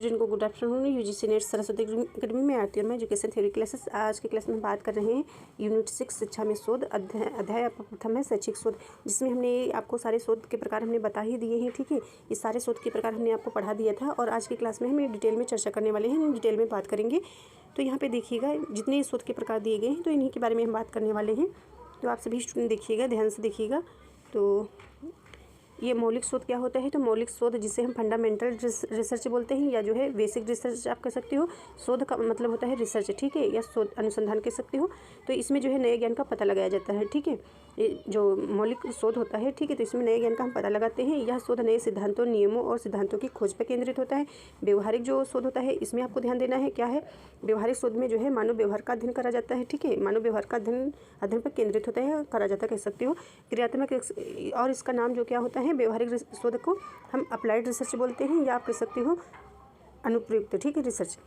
जिनको good afternoon. UGC net Saraswati academy में आती हूँ मैं एजुकेशन थ्योरी क्लासेस। आज के क्लास में बात कर रहे हैं यूनिट 6 शिक्षा में शोध अध्याय आपका प्रथम है शैक्षिक शोध, जिसमें हमने आपको सारे शोध के प्रकार हमने बता ही दिए हैं। ठीक है, ये सारे शोध के प्रकार हमने आपको पढ़ा दिया था और आज की क्लास में हम डिटेल में चर्चा करने वाले हैं, डिटेल में बात करेंगे। तो यहाँ पे देखिएगा जितने शोध के प्रकार दिए गए हैं तो इन्हीं के बारे में हम बात करने वाले हैं। तो आप सभी स्टूडेंट देखिएगा, ध्यान से देखिएगा। तो ये मौलिक शोध क्या होता है? तो मौलिक शोध जिसे हम फंडामेंटल रिसर्च बोलते हैं या जो है बेसिक रिसर्च आप कह सकते हो। शोध का मतलब होता है रिसर्च, ठीक है, या शोध अनुसंधान कह सकते हो। तो इसमें जो है नए ज्ञान का पता लगाया जाता है। ठीक है, ये जो मौलिक शोध होता है, ठीक है, तो इसमें नए ज्ञान का हम पता लगाते हैं। यह शोध नए सिद्धांतों, नियमों और सिद्धांतों की खोज पर केंद्रित होता है। व्यवहारिक जो शोध होता है इसमें आपको ध्यान देना है क्या है। व्यवहारिक शोध में जो है मानव व्यवहार का अध्ययन करा जाता है। ठीक है, मानव व्यवहार का अध्ययन पर केंद्रित होता है, करा जाता कह सकते हो। क्रियात्मक और इसका नाम जो क्या होता है, व्यवहारिक शोध को हम अप्लाइड रिसर्च बोलते हैं या आप कह सकते हो अनुप्रयुक्त, ठीक है, रिसर्च।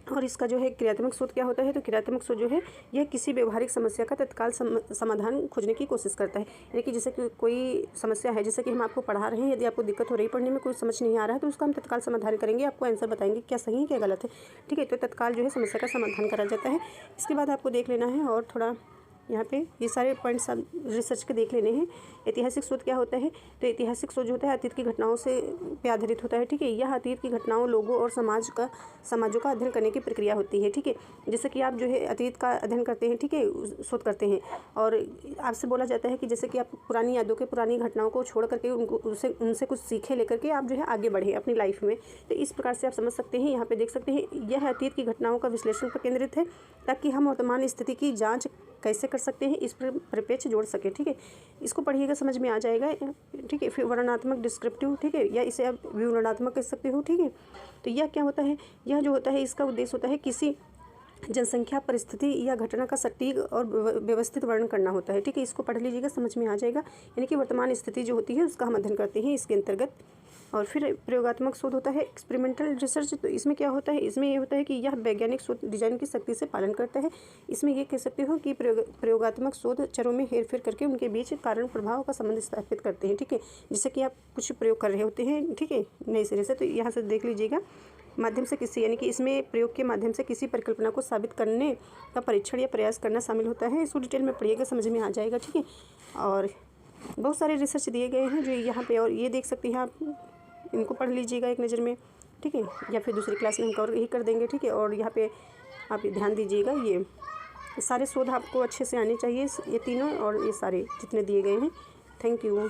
और इसका जो है क्रियात्मक शोध क्या होता है? तो क्रियात्मक शोध जो है यह किसी व्यवहारिक समस्या का तत्काल समाधान खोजने की कोशिश करता है। यानी कि जैसे कि कोई समस्या है, जैसे कि हम आपको पढ़ा रहे हैं, यदि आपको दिक्कत हो रही पढ़ने में, कोई समझ नहीं आ रहा है, तो उसका हम तत्काल समाधान करेंगे, आपको आंसर बताएंगे क्या सही है क्या गलत है। ठीक है, तो तत्काल जो है समस्या का समाधान करा जाता है। इसके बाद आपको देख लेना है और थोड़ा यहाँ पे ये सारे पॉइंट्स आप रिसर्च के देख लेने हैं। ऐतिहासिक शोध क्या होता है? तो ऐतिहासिक शोध जो होता है अतीत की घटनाओं से पे आधारित होता है। ठीक है, यह अतीत की घटनाओं, लोगों और समाजों का अध्ययन करने की प्रक्रिया होती है। ठीक है, जैसे कि आप जो है अतीत का अध्ययन करते हैं, ठीक है, शोध करते हैं और आपसे बोला जाता है कि जैसे कि आप पुरानी यादों के, पुरानी घटनाओं को छोड़ करके उनसे कुछ सीखे लेकर के आप जो है आगे बढ़े अपनी लाइफ में। तो इस प्रकार से आप समझ सकते हैं। यहाँ पे देख सकते हैं यह अतीत की घटनाओं का विश्लेषण पर केंद्रित है ताकि हम वर्तमान स्थिति की जाँच कैसे कर सकते हैं इस पर परिप्रेक्ष्य जोड़ सके। ठीक है, इसको पढ़िएगा, समझ में आ जाएगा। ठीक है, फिर वर्णनात्मक डिस्क्रिप्टिव, ठीक है, या इसे आप विवरणात्मक कह सकते हो। ठीक है, तो यह क्या होता है? यह जो होता है इसका उद्देश्य होता है किसी जनसंख्या, परिस्थिति या घटना का सटीक और व्यवस्थित वर्णन करना होता है। ठीक है, इसको पढ़ लीजिएगा, समझ में आ जाएगा। यानी कि वर्तमान स्थिति जो होती है उसका हम अध्ययन करते हैं इसके अंतर्गत। और फिर प्रयोगात्मक शोध होता है एक्सपेरिमेंटल रिसर्च। तो इसमें क्या होता है? इसमें ये होता है कि यह वैज्ञानिक शोध डिजाइन की सख्ती से पालन करता है। इसमें ये कह सकते हो कि प्रयोगात्मक शोध चरों में हेरफेर करके उनके बीच कारण प्रभाव का संबंध स्थापित करते हैं। ठीक है, जैसे कि आप कुछ प्रयोग कर रहे होते हैं, ठीक है, नए सिरे से, तो यहाँ से देख लीजिएगा माध्यम से किसी, यानी कि इसमें प्रयोग के माध्यम से किसी परिकल्पना को साबित करने का परीक्षण या प्रयास करना शामिल होता है। इसको डिटेल में पढ़िएगा, समझ में आ जाएगा। ठीक है, और बहुत सारे रिसर्च दिए गए हैं जो यहाँ पे, और ये देख सकते हैं आप, इनको पढ़ लीजिएगा एक नज़र में। ठीक है, या फिर दूसरी क्लास में हम कवर ही कर देंगे। ठीक है, और यहाँ पे आप ध्यान दीजिएगा, ये सारे शोध आपको अच्छे से आने चाहिए, ये तीनों और ये सारे जितने दिए गए हैं। Thank you.